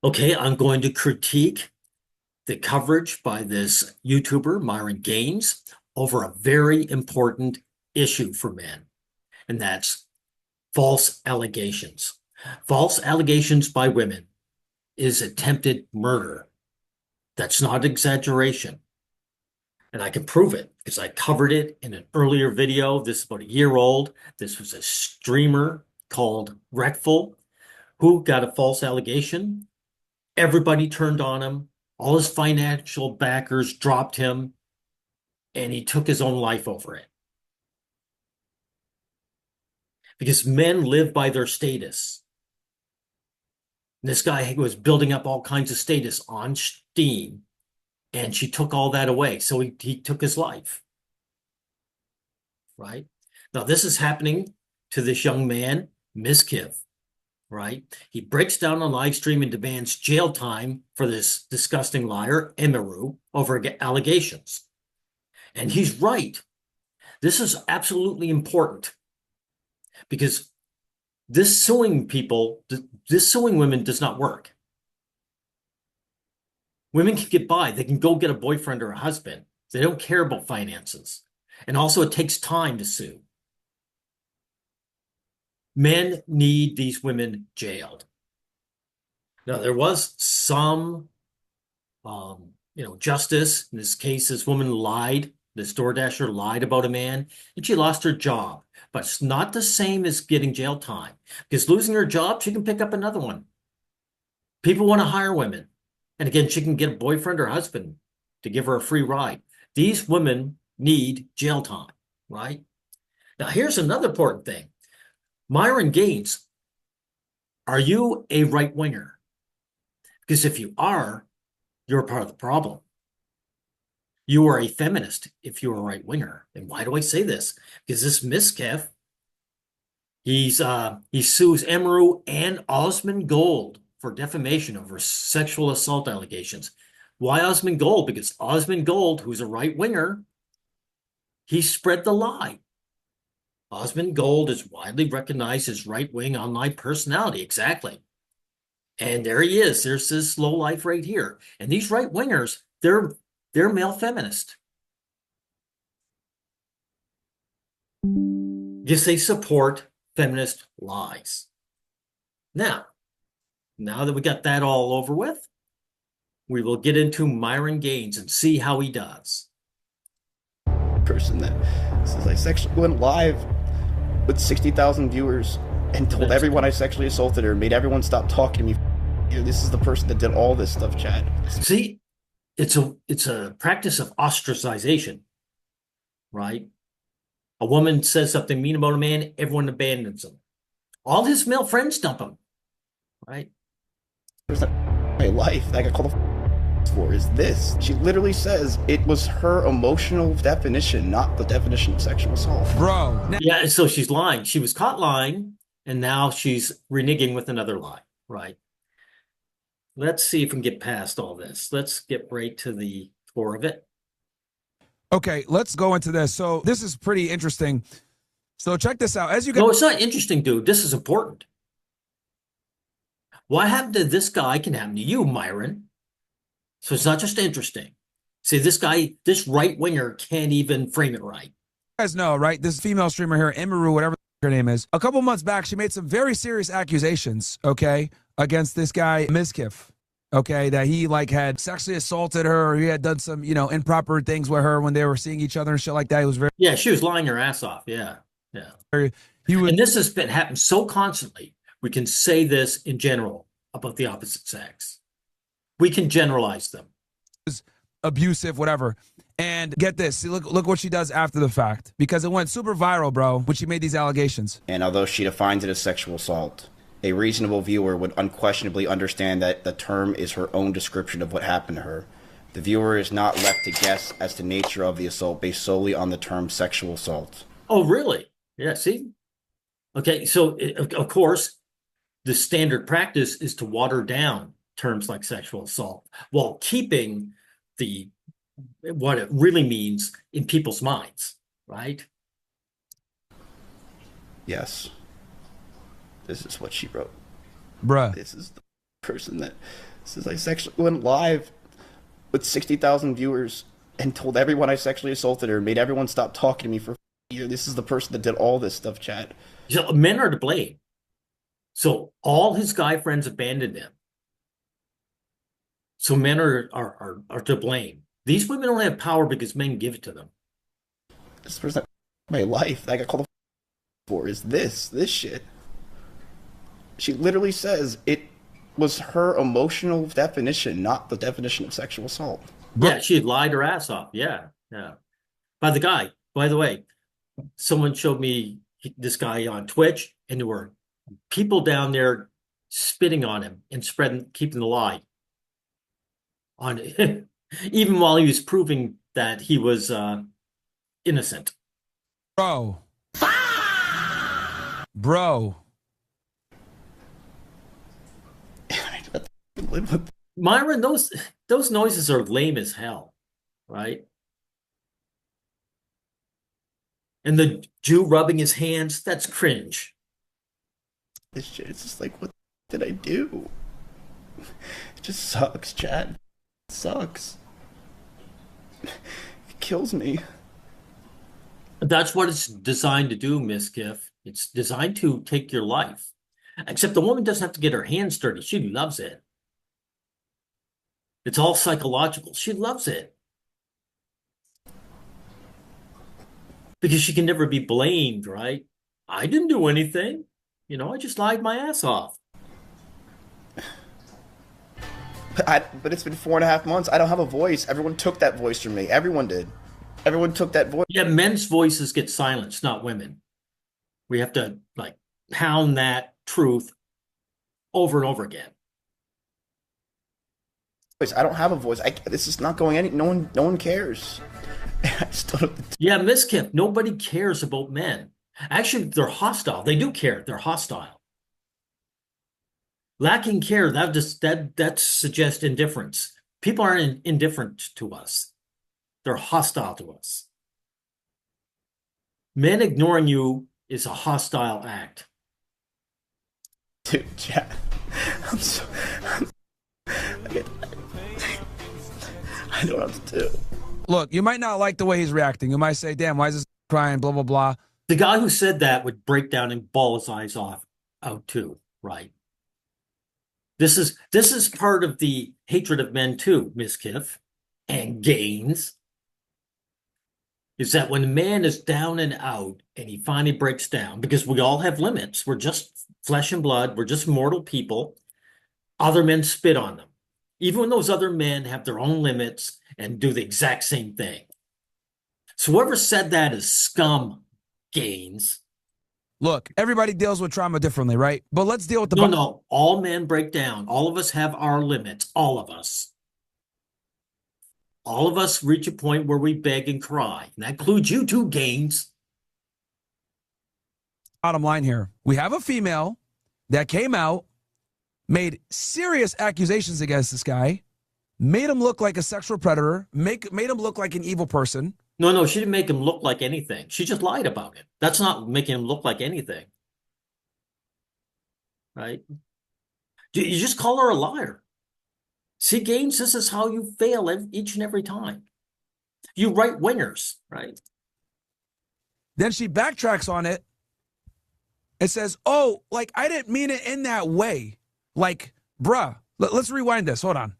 Okay, I'm going to critique the coverage by this YouTuber, Myron over a very important issue for men, and that's false allegations. False allegations by women is attempted murder. That's not exaggeration. And I can prove it because I covered it in an earlier video. This is about a year old. This was a streamer called Wreckful who got a false allegation. Everybody turned on him. All his financial backers dropped him, and he took his own life over it. Because men live by their status. And this guy was building up all kinds of status on Steam, and she took all that away. So he took his life, right? Now, this is happening to this young man, Miskiv, right? He breaks down on live stream and demands jail time for this disgusting liar, Emiru, over allegations. And he's right. This is absolutely important because this suing people, this suing women does not work. Women can get by. They can go get a boyfriend or a husband. They don't care about finances. And also, it takes time to sue. Men need these women jailed. Now, there was some, justice. In this case, this woman lied. This DoorDasher lied about a man, and she lost her job. But it's not the same as getting jail time. Because losing her job, she can pick up another one. People want to hire women. And again, she can get a boyfriend or husband to give her a free ride. These women need jail time, right? Now, here's another important thing. Myron Gaines, are you a right winger? Because if you are, you're part of the problem. You are a feminist if you're a right winger. And why do I say this? Because this Miskef, he sues Emiru and Osmond Gold for defamation over sexual assault allegations. Why Osmond Gold? Because Osmond Gold, who's a right winger, he spread the lie. Osmond Gold is widely recognized as right-wing online personality. Exactly. And there he is. There's this low life right here. And these right-wingers, they're male feminist. Yes, they support feminist lies. Now that we got that all over with, we will get into Myron Gaines and see how he does. Person that says I sexually went live with 60,000 viewers and told everyone I sexually assaulted her, made everyone stop talking to me. This is the person that did all this stuff, Chad. See, it's a practice of ostracization, right? A woman says something mean about a man, everyone abandons him. All his male friends dump him, right? There's not my life that I got called for is this. She literally says it was her emotional definition, not the definition of sexual assault. Bro. Yeah, so she's lying. She was caught lying, and now she's reneging with another lie, right? Let's see if we can get past all this. Let's get right to the core of it. Okay, let's go into this. So this is pretty interesting. So check this out. As you No, it's not interesting, dude. This is important. What happened to this guy can happen to you, Myron. So it's not just interesting. See, this guy, this right winger can't even frame it right. guys know, right? This female streamer here, Emiru, whatever her name is. A couple months back, she made some very serious accusations, okay, against this guy, Miskiff. Okay, that he like had sexually assaulted her, or he had done some, improper things with her when they were seeing each other and shit like that. He was very, Yeah, she was lying her ass off. Yeah, yeah. he was, And this has been happening so constantly. We can say this in general about the opposite sex. We can generalize them. abusive, whatever. And get this, see, look what she does after the fact, because it went super viral, bro, when she made these allegations. And although she defines it as sexual assault, a reasonable viewer would unquestionably understand that the term is her own description of what happened to her. The viewer is not left to guess as to nature of the assault based solely on the term sexual assault. Oh, really? Yeah, see? Okay, so of course, the standard practice is to water down terms like sexual assault while keeping what it really means in people's minds, right? Yes. This is what she wrote. Bruh. This is person that says I sexually went live with 60,000 viewers and told everyone I sexually assaulted her, made everyone stop talking to me for a year. This is the person that did all this stuff, Chad. So men are to blame. So all his guy friends abandoned him. So men are to blame. These women don't have power because men give it to them. This person, my life that I got called for is this shit. She literally says it was her emotional definition, not the definition of sexual assault. Yeah, she had lied her ass off. Yeah, yeah. By the way, someone showed me this guy on Twitch, and there were people down there spitting on him and spreading, keeping the lie on it, even while he was proving that he was innocent. Bro. Bro. Myron, those noises are lame as hell, right? And the Jew rubbing his hands, that's cringe. This shit, it's just like, what did I do? It just sucks, Chad. It sucks. It kills me. That's what it's designed to do, Miss Giff. It's designed to take your life. Except the woman doesn't have to get her hands dirty. She loves it. It's all psychological. She loves it. Because she can never be blamed, right? I didn't do anything. I just lied my ass off. But it's been 4.5 months. I don't have a voice. Everyone took that voice from me. Everyone did. Everyone took that voice. Yeah, men's voices get silenced, not women. We have to pound that truth over and over again. I don't have a voice. This is not going any. No one cares. Yeah, Miss Kip, nobody cares about men. Actually, they're hostile. They do care. They're hostile. Lacking care, that suggests indifference. People aren't indifferent to us. They're hostile to us. Men ignoring you is a hostile act. Dude, Chad, I'm so. I don't know what to do. Look, you might not like the way he's reacting. You might say, damn, why is this crying, blah, blah, blah. The guy who said that would break down and bawl his eyes out too, right? This is part of the hatred of men too, Miss Kiff and Gaines. Is that when a man is down and out and he finally breaks down, because we all have limits. We're just flesh and blood. We're just mortal people. Other men spit on them. Even when those other men have their own limits and do the exact same thing. So whoever said that is scum, Gaines. Look, everybody deals with trauma differently, right? But let's deal with the... No. All men break down. All of us have our limits. All of us. All of us reach a point where we beg and cry. And that includes you too, Gaines. Bottom line here. We have a female that came out, made serious accusations against this guy, made him look like a sexual predator, made him look like an evil person. No, she didn't make him look like anything. She just lied about it. That's not making him look like anything. Right? You just call her a liar. See, Gaines, this is how you fail each and every time. You right-wingers, right? Then she backtracks on it and says, oh, I didn't mean it in that way. Bruh, let's rewind this. Hold on.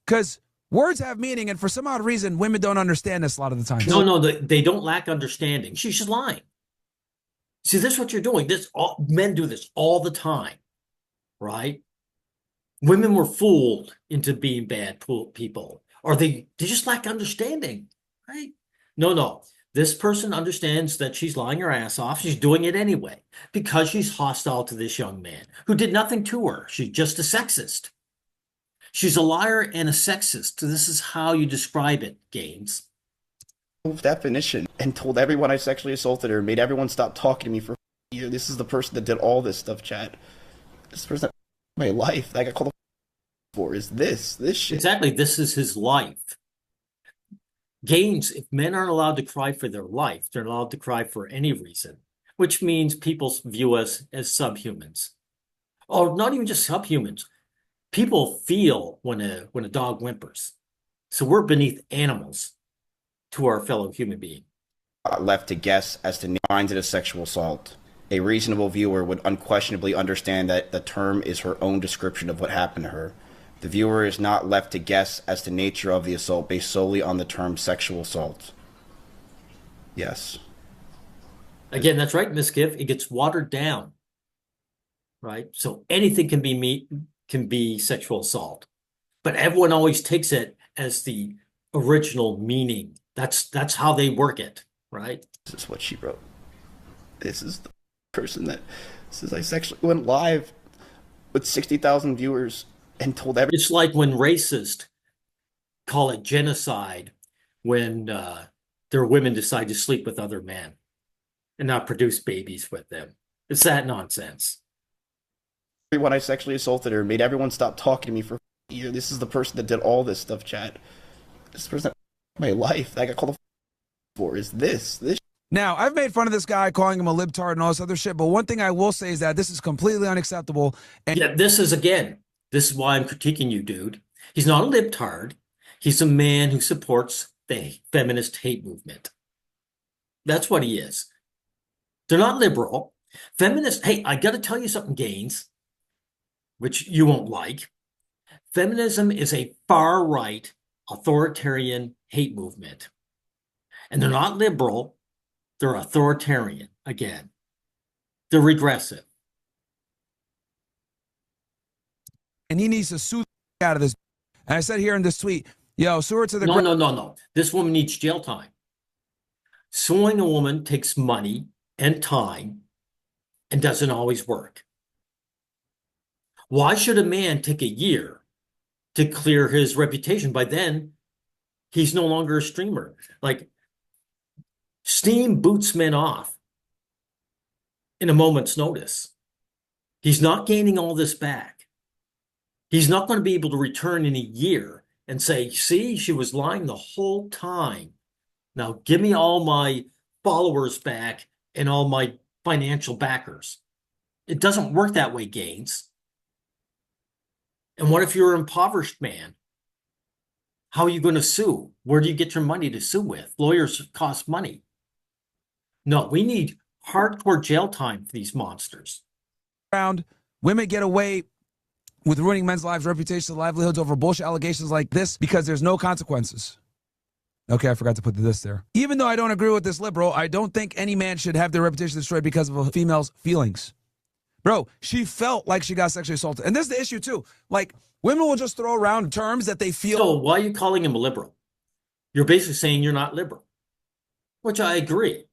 Because words have meaning, and for some odd reason, women don't understand this a lot of the time. No, they don't lack understanding. She's just lying. See, this is what you're doing. Men do this all the time, right? Women were fooled into being bad people, or they just lack understanding, right? No. This person understands that she's lying her ass off. She's doing it anyway because she's hostile to this young man who did nothing to her. She's just a sexist. She's a liar and a sexist. This is how you describe it, Gaines. Definition and told everyone I sexually assaulted her, made everyone stop talking to me for a year. This is the person that did all this stuff, Chad. This person, my life that I got called for is this shit. Exactly. This is his life. Gaines, if men aren't allowed to cry for their life, they're allowed to cry for any reason, which means people view us as subhumans. Or not even just subhumans. People feel when a dog whimpers. So we're beneath animals to our fellow human being. Left to guess as to defines it as sexual assault. A reasonable viewer would unquestionably understand that the term is her own description of what happened to her. The viewer is not left to guess as to nature of the assault based solely on the term sexual assault. Yes. Again, that's right, Miss Giff. It gets watered down, right? So anything can be sexual assault, but everyone always takes it as the original meaning. That's how they work it, right? This is what she wrote. This is the person that says I sexually went live with 60,000 viewers and told everyone. It's like when racists call it genocide when their women decide to sleep with other men and not produce babies with them. It's that nonsense. When I sexually assaulted her, made everyone stop talking to me for a year. This is the person that did all this stuff, Chad. This person that my life that I got called for is this. Now, I've made fun of this guy, calling him a libtard and all this other shit, but one thing I will say is that this is completely unacceptable. And yeah, this is why I'm critiquing you, dude. He's not a libtard. He's a man who supports the feminist hate movement. That's what he is. They're not liberal. Feminists, hey, I got to tell you something, Gaines, which you won't like. Feminism is a far-right, authoritarian hate movement. And they're not liberal. They're authoritarian, again. They're regressive. and he needs to sue the out of this. And I said here in this tweet, yo, sue her to the ground. No. This woman needs jail time. Suing a woman takes money and time and doesn't always work. Why should a man take a year to clear his reputation? By then, he's no longer a streamer. Like, steam boots men off in a moment's notice. He's not gaining all this back. He's not going to be able to return in a year and say, see, she was lying the whole time. Now give me all my followers back and all my financial backers. It doesn't work that way, Gaines. And what if you're an impoverished man? How are you going to sue? Where do you get your money to sue with? Lawyers cost money. No, we need hardcore jail time for these monsters. Women get away with ruining men's lives, reputations, and livelihoods over bullshit allegations like this because there's no consequences. Okay, I forgot to put this there. Even though I don't agree with this liberal, I don't think any man should have their reputation destroyed because of a female's feelings. Bro, she felt like she got sexually assaulted. And this is the issue too. Like, women will just throw around terms that they feel. So why are you calling him a liberal? You're basically saying you're not liberal, which I agree,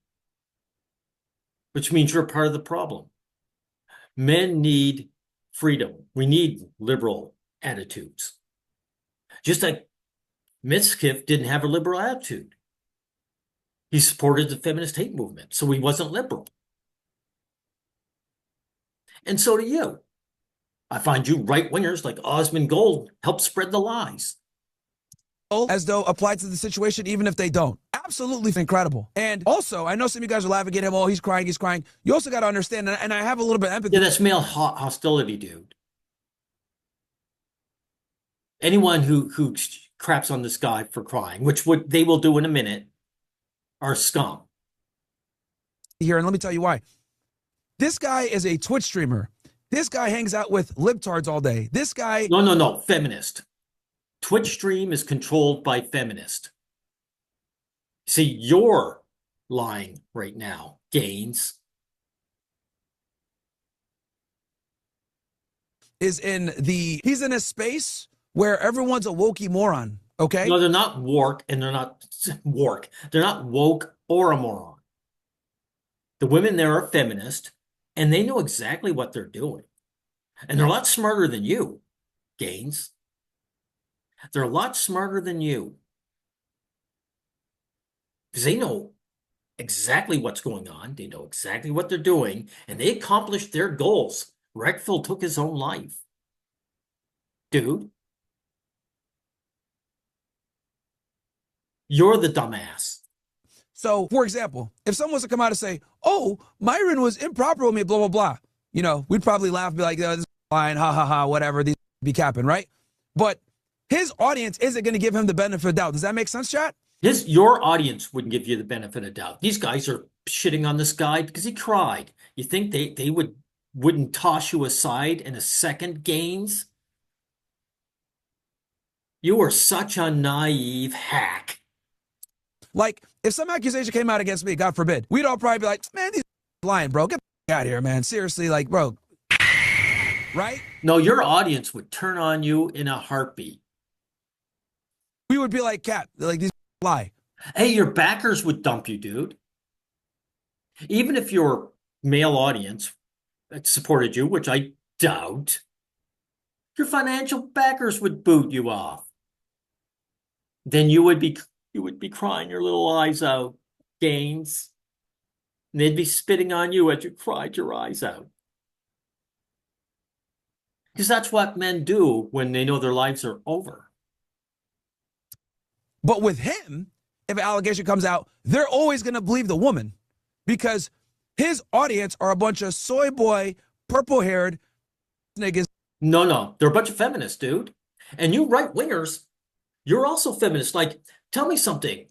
which means you're part of the problem. Men need freedom. We need liberal attitudes. Just like Mitskiff didn't have a liberal attitude. He supported the feminist hate movement, so he wasn't liberal. And so do you. I find you right-wingers like Osmond Gold help spread the lies. As though applied to the situation, even if they don't. Absolutely incredible. And also, I know some of you guys are laughing at him. Oh, he's crying, he's crying. You also got to understand, and I have a little bit of empathy. Yeah, that's male hostility, dude. Anyone who craps on this guy for crying, which they will do in a minute, are scum. Here, and let me tell you why. This guy is a Twitch streamer. This guy hangs out with libtards all day. This guy... No, feminist. Twitch stream is controlled by feminist. See, you're lying right now, Gaines. He's in a space where everyone's a wokey moron, okay? No, they're not woke, and they're not work. They're not woke or a moron. The women there are feminist, and they know exactly what they're doing. And they're a lot smarter than you, Gaines. They're a lot smarter than you. Because they know exactly what's going on. They know exactly what they're doing, and they accomplished their goals. Reckful took his own life. Dude. You're the dumbass. So, for example, if someone was to come out and say, oh, Myron was improper with me, blah, blah, blah, you know, we'd probably laugh and be like, oh, this is fine, ha, ha, ha, whatever, these be capping, right? But his audience isn't going to give him the benefit of doubt. Does that make sense, chat? Your audience wouldn't give you the benefit of doubt. These guys are shitting on this guy because he cried. You think they wouldn't toss you aside in a second, Gaines? You are such a naive hack. Like, if some accusation came out against me, God forbid, we'd all probably be like, man, these lying, bro. Get out of here, man. Seriously, like, bro. Right? No, your audience would turn on you in a heartbeat. We would be like, Cat, like, these lie. Hey, your backers would dump you, dude. Even if your male audience supported you, which I doubt, your financial backers would boot you off. Then you would be crying your little eyes out, Gaines. And they'd be spitting on you as you cried your eyes out. Because that's what men do when they know their lives are over. But with him, if an allegation comes out, they're always going to believe the woman because his audience are a bunch of soy boy, purple-haired niggas. No, they're a bunch of feminists, dude. And you right-wingers, you're also feminists. Like, tell me something.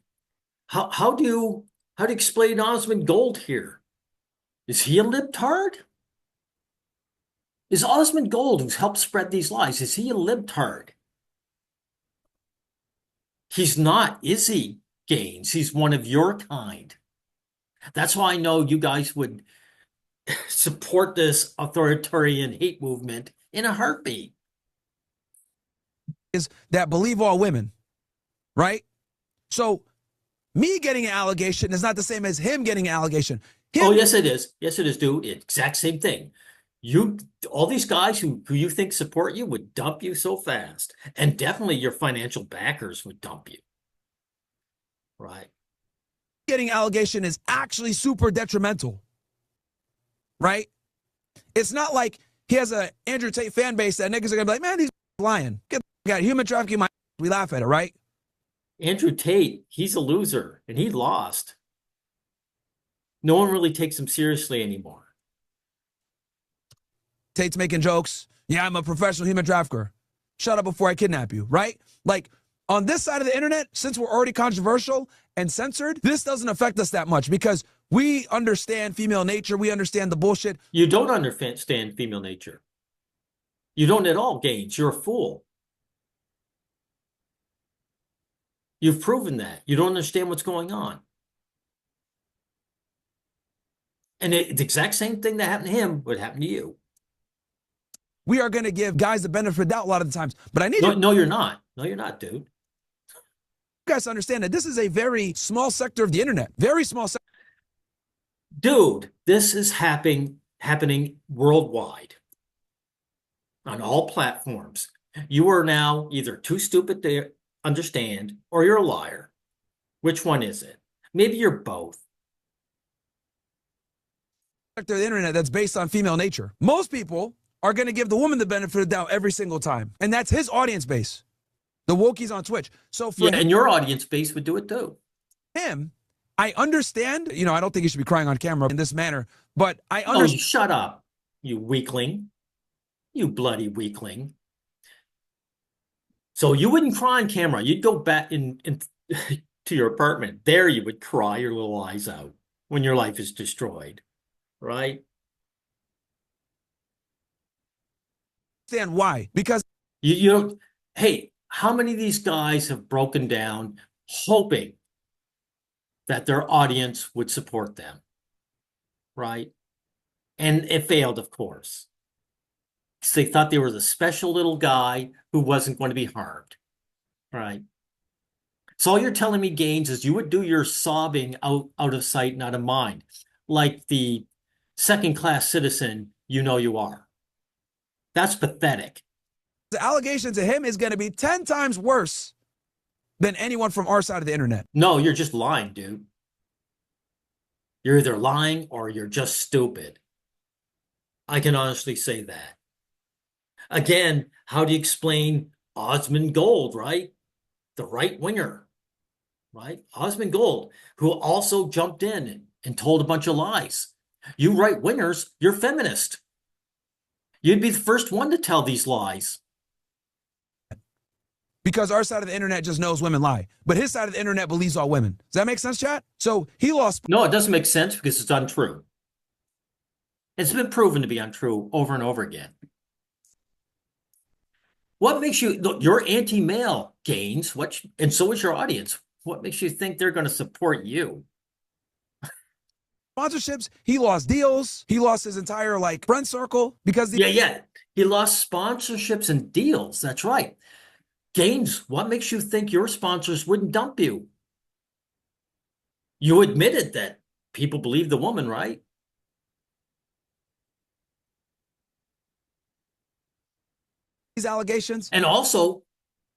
How do you explain Osmond Gold here? Is he a libtard? Is Osmond Gold, who's helped spread these lies, is he a libtard? He's not, is he, Gaines? He's one of your kind. That's why I know you guys would support this authoritarian hate movement in a heartbeat. Is that believe all women, right? So me getting an allegation is not the same as him getting an allegation. Oh, yes, it is. Yes, it is, dude. Exact same thing. All these guys who you think support you would dump you so fast. And definitely your financial backers would dump you. Right. Getting allegation is actually super detrimental, right? It's not like he has a Andrew Tate fan base that niggas are gonna be like, man, he's lying. Get got human trafficking. We laugh at it, right? Andrew Tate, he's a loser and he lost. No one really takes him seriously anymore. Tate's making jokes. Yeah, I'm a professional human trafficker. Shut up before I kidnap you, right? Like on this side of the internet, since we're already controversial and censored, this doesn't affect us that much because we understand female nature. We understand the bullshit. You don't understand female nature. You don't at all, Gaines. You're a fool. You've proven that. You don't understand what's going on. And the exact same thing that happened to him would happen to you. We are going to give guys the benefit of doubt a lot of the times. But I need No, you're not. No, you're not, dude. You guys to understand that this is a very small sector of the internet. Very small sector. Dude, this is happening worldwide on all platforms. You are now either too stupid to understand or you're a liar. Which one is it? Maybe you're both. Sector of the internet that's based on female nature. Most people are going to give the woman the benefit of the doubt every single time. And that's his audience base. The wokies on Twitch. So for and your audience base would do it too. Him, I understand, I don't think you should be crying on camera in this manner, but I understand. Oh, shut up, you weakling. You bloody weakling. So you wouldn't cry on camera. You'd go back in to your apartment. There you would cry your little eyes out when your life is destroyed. Right? Understand why? Because you don't. Hey, how many of these guys have broken down hoping that their audience would support them? Right? And it failed, of course. Because they thought they were the special little guy who wasn't going to be harmed. Right? So all you're telling me, Gaines, is you would do your sobbing out of sight and out of mind, like the second-class citizen you are. That's pathetic. The allegation to him is going to be 10 times worse than anyone from our side of the internet. No, you're just lying, dude. You're either lying or you're just stupid. I can honestly say that. Again, how do you explain Osmond Gold, right? The right winger, right? Osmond Gold, who also jumped in and told a bunch of lies. You right wingers, you're feminist. You'd be the first one to tell these lies. because our side of the internet just knows women lie, but his side of the internet believes all women. Does that make sense, chat? So he lost. No, it doesn't make sense because it's untrue. It's been proven to be untrue over and over again. What makes you look? You're anti-male, Gaines. And so is your audience. What makes you think they're going to support you? Sponsorships, he lost deals, he lost his entire like friend circle because Yeah. He lost sponsorships and deals. That's right. Gaines, what makes you think your sponsors wouldn't dump you? You admitted that people believe the woman, right? these allegations. And also,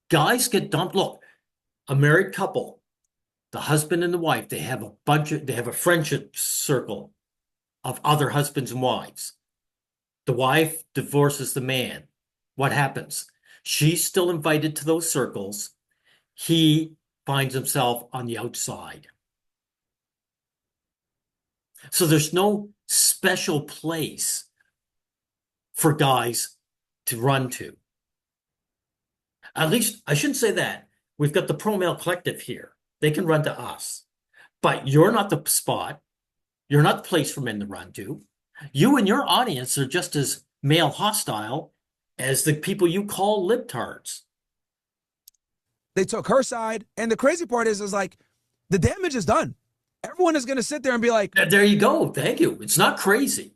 guys get dumped. Look, a married couple, the husband and the wife, they have a friendship circle of other husbands and wives. The wife divorces the man. What happens? She's still invited to those circles. He finds himself on the outside. So there's no special place for guys to run to. At least, I shouldn't say that. We've got the pro male collective here. They can run to us. But you're not the spot. You're not the place for men to run to. You and your audience are just as male hostile as the people you call libtards. They took her side. And the crazy part is like, the damage is done. Everyone is going to sit there and be like, There you go. Thank you. It's not crazy.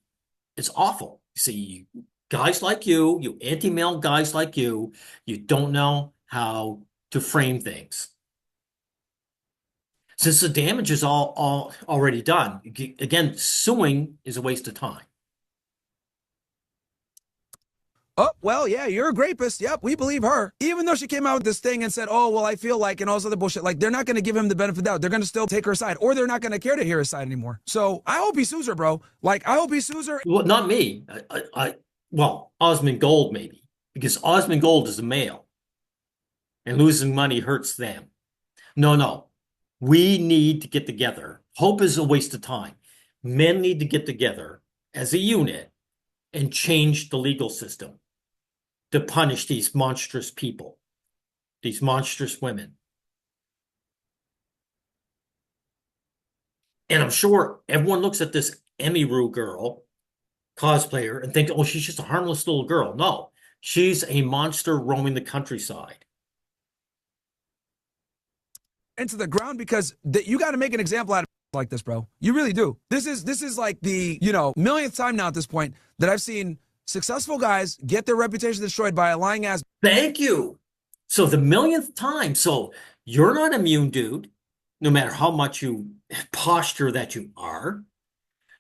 It's awful. See, guys like you anti-male guys like you don't know how to frame things. Since the damage is all already done, again, suing is a waste of time. oh, well, yeah, you're a rapist. Yep, we believe her. Even though she came out with this thing and said, oh, well, I feel like, and all this other bullshit, like, they're not going to give him the benefit of the doubt. They're going to still take her side, or they're not going to care to hear his side anymore. So I hope he sues her, bro. Like, I hope he sues her. Well, not me. Well, Osmond Gold, maybe, because Osmond Gold is a male, and losing money hurts them. No. We need to get together. Hope is a waste of time. Men need to get together as a unit and change the legal system to punish these monstrous people, these monstrous women. And I'm sure everyone looks at this Emiru girl cosplayer and think, oh, she's just a harmless little girl. No, she's a monster roaming the countryside. Into the ground because you got to make an example out of like this, bro. You really do. This is like the, millionth time now at this point that I've seen successful guys get their reputation destroyed by a lying ass. Thank you. So the millionth time. So you're not immune, dude. No matter how much you posture that you are,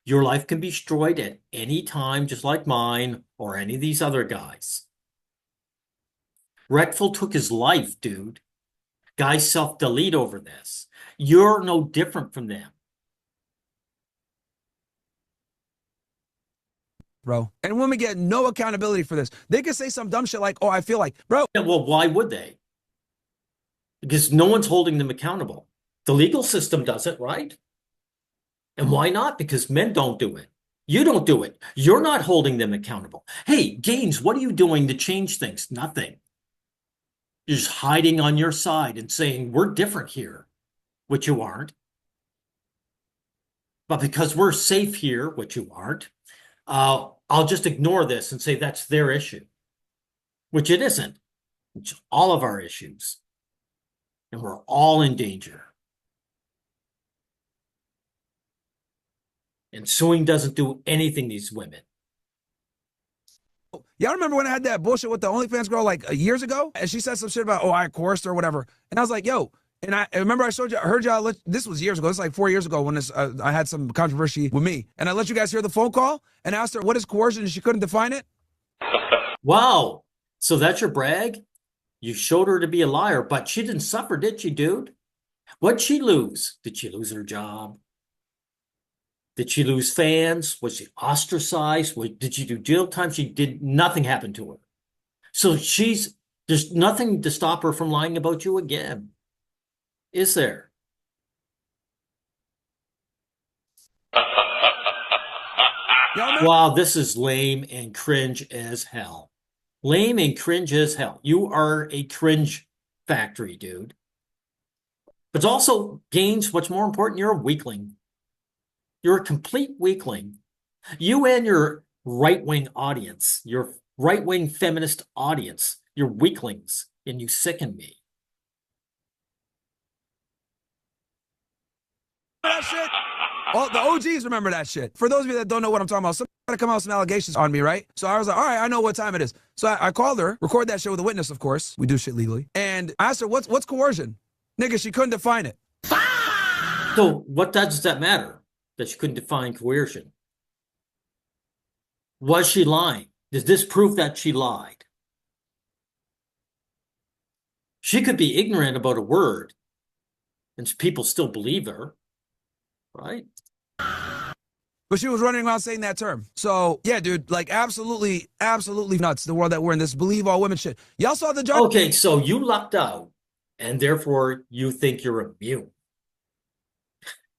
your life can be destroyed at any time, just like mine or any of these other guys. Reckful took his life, dude. Guys self-delete over this. You're no different from them. Bro. And women get no accountability for this. They can say some dumb shit like, oh, I feel like, bro. Yeah, well, why would they? Because no one's holding them accountable. The legal system does it, right? And why not? Because men don't do it. You don't do it. You're not holding them accountable. Hey, Gaines, what are you doing to change things? Nothing. You're just hiding on your side and saying, we're different here, which you aren't. But because we're safe here, which you aren't, I'll just ignore this and say that's their issue, which it isn't. It's all of our issues. And we're all in danger. And suing doesn't do anything to these women. Y'all remember when I had that bullshit with the OnlyFans girl like years ago? And she said some shit about, oh, I coerced her or whatever. And I was like, yo, and I remember I heard y'all, this was years ago. This was like 4 years ago when I had some controversy with me. And I let you guys hear the phone call and asked her, what is coercion? And she couldn't define it. Wow. So that's your brag? You showed her to be a liar, but she didn't suffer, did she, dude? What'd she lose? Did she lose her job? Did she lose fans? Was she ostracized? Did she do jail time? Nothing happened to her. So there's nothing to stop her from lying about you again. Is there? Wow, this is lame and cringe as hell. Lame and cringe as hell. You are a cringe factory, dude. But also, Gaines, what's more important, you're a weakling. You're a complete weakling. You and your right-wing audience, your right-wing feminist audience, you're weaklings, and you sicken me. That shit. All the OGs remember that shit. For those of you that don't know what I'm talking about, somebody come out with some allegations on me, right? So I was like, all right, I know what time it is. So I called her, record that shit with a witness, of course. We do shit legally. And I asked her, what's coercion? Nigga, she couldn't define it. So what does that matter that she couldn't define coercion? Was she lying? Does this prove that she lied? She could be ignorant about a word, and people still believe her, right? But she was running around saying that term. So, yeah, dude, like absolutely, absolutely nuts, the world that we're in, this believe all women shit. Y'all saw the Johnny Okay, so you lucked out, and therefore you think you're immune.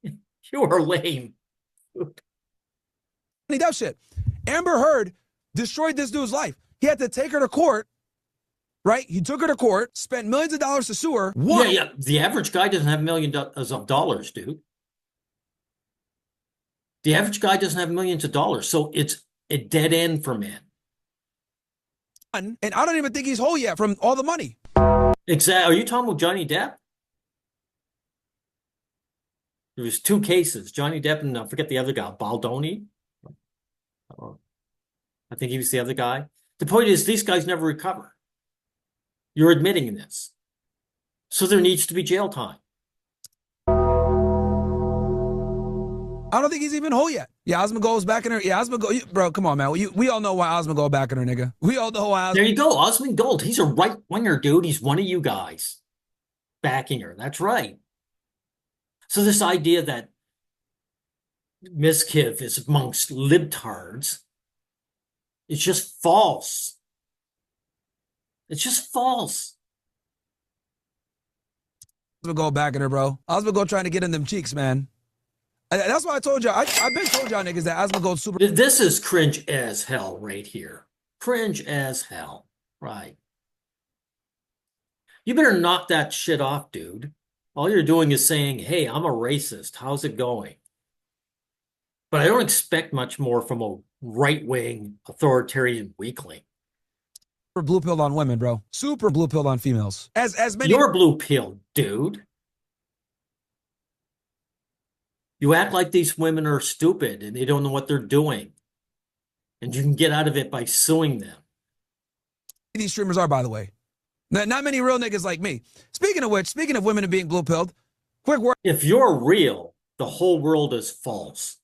You are lame. Depp shit. Amber Heard destroyed this dude's life. He had to take her to court, right? He took her to court, spent millions of dollars to sue her. Yeah. The average guy doesn't have millions of dollars, dude. The average guy doesn't have millions of dollars, so it's a dead end for men. And I don't even think he's whole yet from all the money. Exactly. Are you talking about Johnny Depp? There was two cases, Johnny Depp and I forget the other guy, Baldoni. I think he was the other guy. The point is, these guys never recover. You're admitting this. So there needs to be jail time. I don't think he's even whole yet. Yeah, Osmongold's back in her. Yeah, Osmongold, bro, come on, man. We all know why Osmongold back in her, nigga. We all know why. There you go, Osmongold. He's a right winger, dude. He's one of you guys backing her. That's right. So this idea that Miss Kiv is amongst libtards, it's just false. It's just false. Osmongold back in her, bro. Osmongold trying to get in them cheeks, man. That's why I told y'all. I've been told y'all niggas that Osmongold's super. This is cringe as hell right here. Cringe as hell. Right. You better knock that shit off, dude. All you're doing is saying, hey, I'm a racist. How's it going? But I don't expect much more from a right-wing authoritarian weakling. Super blue pilled on women, bro. Super blue pilled on females. As many. You're blue pilled, dude. You act like these women are stupid and they don't know what they're doing. And you can get out of it by suing them. These streamers are, by the way. Not many real niggas like me. Speaking of which, speaking of women and being blue pilled, quick word. If you're real, the whole world is false.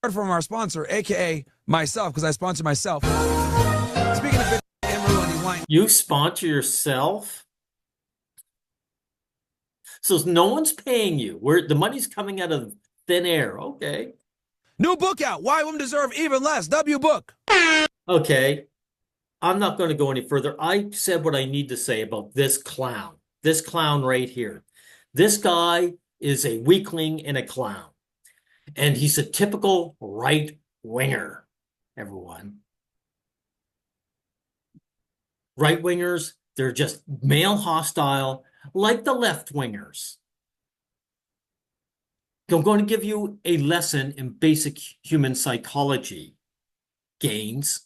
From our sponsor, aka myself, because I sponsor myself. Speaking of you sponsor yourself? So no one's paying you. The money's coming out of thin air. Okay. New book out. Why Women Deserve Even Less. W book. Okay. I'm not going to go any further. I said what I need to say about this clown. This clown right here. This guy is a weakling and a clown. And he's a typical right winger, everyone. Right wingers, they're just male hostile, like the left wingers. I'm going to give you a lesson in basic human psychology, Gaines.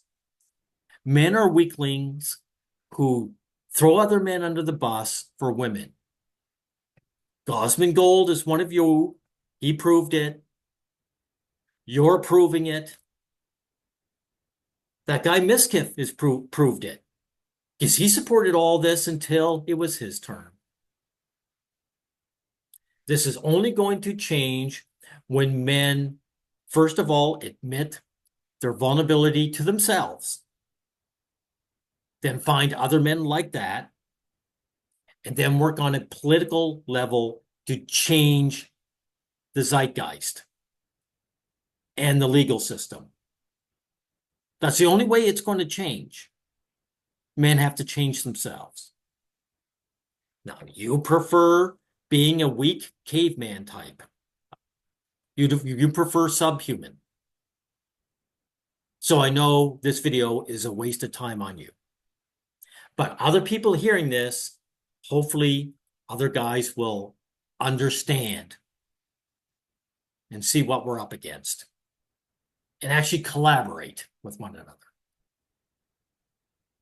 Men are weaklings who throw other men under the bus for women. Osmongold is one of you. He proved it. You're proving it. That guy Miskiff has proved it. Because he supported all this until it was his turn. This is only going to change when men, first of all, admit their vulnerability to themselves, then find other men like that, and then work on a political level to change the zeitgeist and the legal system. That's the only way it's going to change. Men have to change themselves. Now, you prefer being a weak caveman type. You prefer subhuman. So I know this video is a waste of time on you. But other people hearing this hopefully other guys will understand and see what we're up against and actually collaborate with one another.